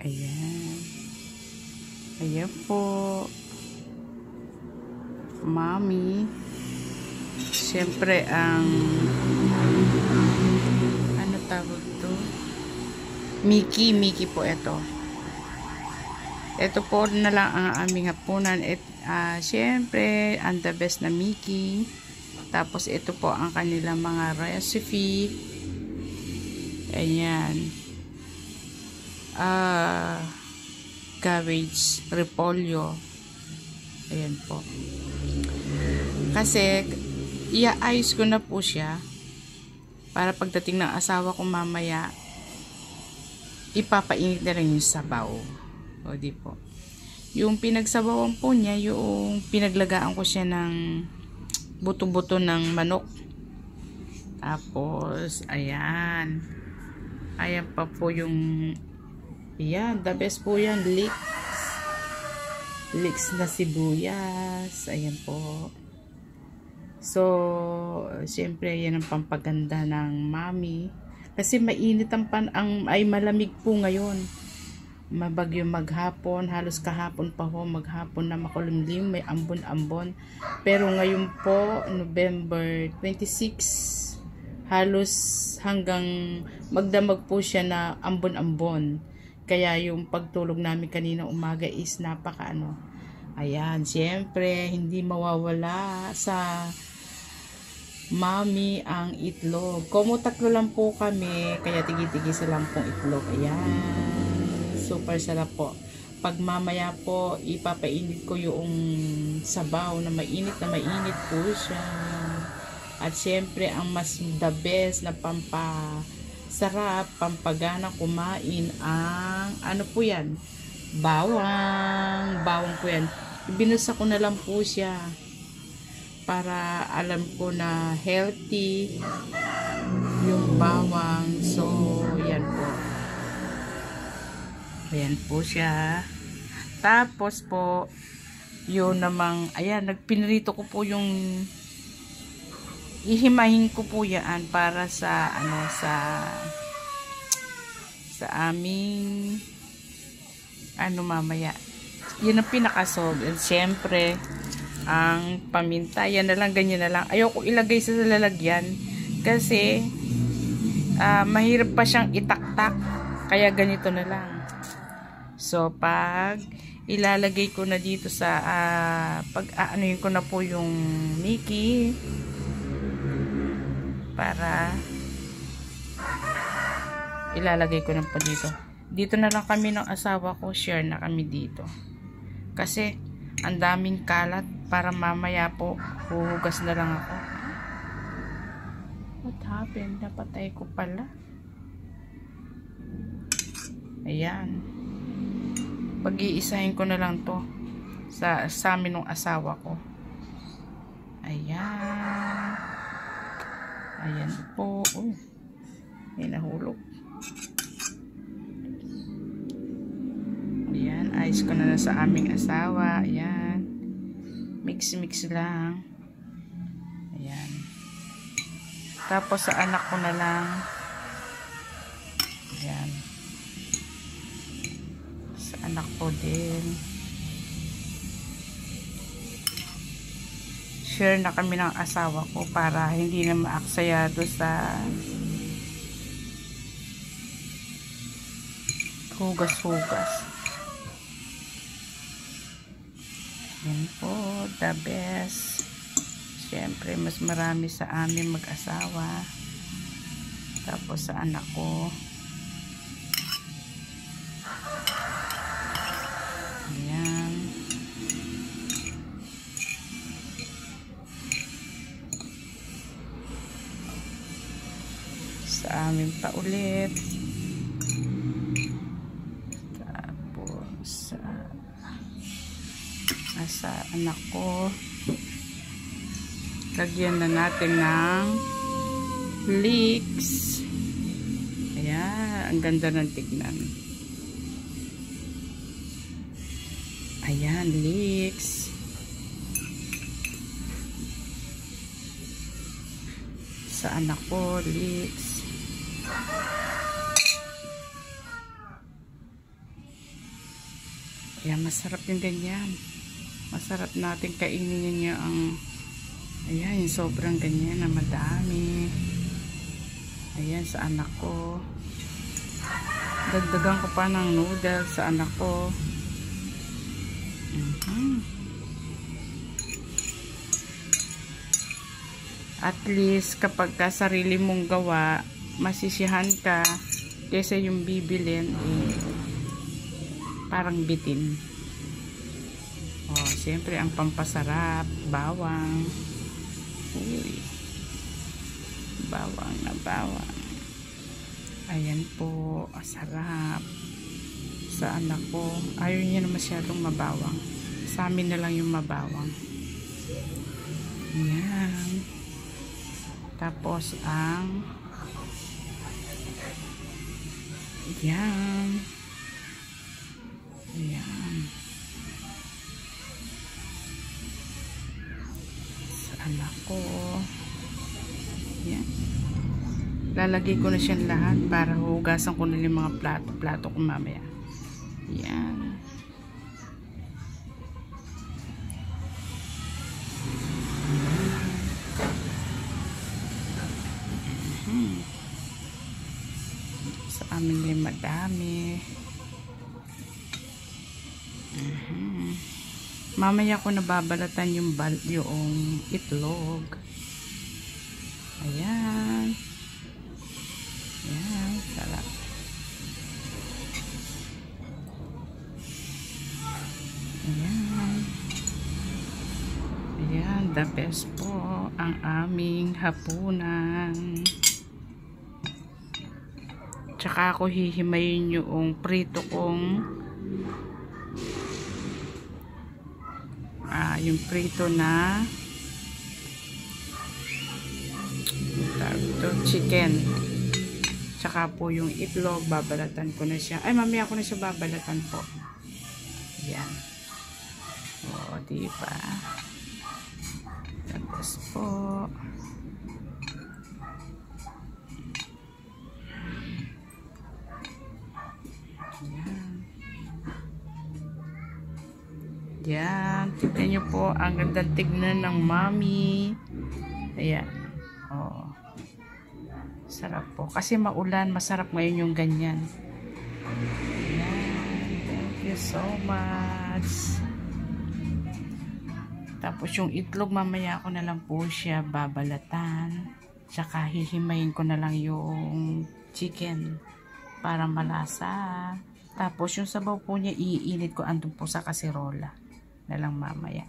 Ayan. Ayan po. Mommy. Siyempre ang ano tawag to? Mickey po ito. Ito po na lang ang aming hapunan. Siyempre, ang the best na Mickey. Tapos ito po ang kanilang mga recipe. Ayan. Cabbage, repolyo. Ayan po. Kasi, iaayos ko na po siya para pagdating ng asawa ko mamaya, ipapainit na rin yung sabaw. O di po. Yung pinagsabawan po niya, yung pinaglagaan ko siya ng buto-buto ng manok. Tapos, ayan. Ayan pa po yung, ayan, the best po yan, leeks na sibuyas. Ayan po. So, siyempre, yan ang pampaganda ng mommy. Kasi mainit ay malamig po ngayon. Mabagyo maghapon, halos kahapon pa ho, maghapon na makulimlim, may ambon-ambon. Pero ngayon po, November 26, halos hanggang magdamag po siya na ambon-ambon. Kaya yung pagtulog namin kanina umaga is napaka ano. Ayan, siyempre, hindi mawawala sa mommy ang itlog. Como tatlo lang po kami, kaya tigi-tigisa lang pong itlog. Ayan. Super sarap po. Pag mamaya po, ipapainit ko yung sabaw na mainit po siya. At syempre, ang mas the best na pampasarap, pampagana kumain ang, ano po yan? Bawang. Bawang po yan. Binusa ko na lang po siya para alam ko na healthy yung bawang. So, yan po. Ayan po siya. Tapos po, yun namang, ayan, nagpinrito ko po yung, ihimahin ko po yan para sa, ano, sa aming, ano mamaya. Yun ang pinakasob. And syempre, ang paminta, yan na lang, ganyan na lang. Ayoko ilagay sa lalagyan kasi, mahirap pa siyang itaktak. Kaya ganito na lang. So, pag ilalagay ko na dito sa, pag-aanoyin ko na po yung Mickey, para ilalagay ko na po dito. Dito na lang kami ng asawa ko, share na kami dito. Kasi, ang daming kalat, para mamaya po, huhugas na lang ako. What happened? Napatay ko pala. Ayan. Pag-iisahin ko na lang to sa amin ng asawa ko. Ayan. Ayan po. Oh, may nahulog. Ayan. Ayos ko na sa aming asawa. Ayan. Mix lang. Ayan. Tapos sa anak ko na lang. Ayan. Anak ko din. Share na kami ng asawa ko para hindi na maaksayado sa hugas-hugas. Yan po, the best. Siyempre, mas marami sa amin mag-asawa. Tapos sa anak ko. Ayan. Sa amin pa ulit. Tapos sa anak ko. Lagyan na natin ng leeks. Ayan. Ang ganda ng tignan. Ayan, leeks. Sa anak ko, leeks. Ayan, masarap yung ganyan. Masarap natin kainin niya ang, ayan, yung sobrang ganyan na madami. Ayan, sa anak ko. Dagdagan ko pa ng noodles sa anak ko. At least kapag ka sarili mong gawa, masisihan ka kaysa yung bibilin, parang bitin. Siyempre ang pampasarap, bawang. Uy, bawang na bawang. Ayan po, sarap. Sa anak ko, ayaw niya na masyadong mabawang. Sa amin na lang yung mabawang. Ayan. Tapos ang ayan. Ayan. Sa anak ko. Ayan. Lalagay ko na siyang lahat para hugasan ko na yung mga plato ko mamaya. Ayan. Sa amin yung madami. Mamaya ko nababalatan yung itlog. Ayan. Ayan, sarap. Ayan. Ayan, the best po ang aming hapunan. Tsaka ako hihimayin yung prito kong yung prito na chicken. Tsaka po yung itlog, babalatan ko na siya. Ay, mamaya ko na siya babalatan po. Yan. O, diba? Tapos po. Yan, tignan nyo po, ang ganda tignan ng mommy. Ayan. Oh. Sarap po. Kasi maulan, masarap ngayon yung ganyan. Ayan. Thank you so much. Tapos yung itlog, mamaya ko na lang po siya babalatan. Tsaka hihimayin ko na lang yung chicken para malasa. Tapos yung sabaw po niya, iinit ko andun po sa kasirola na lang mamaya.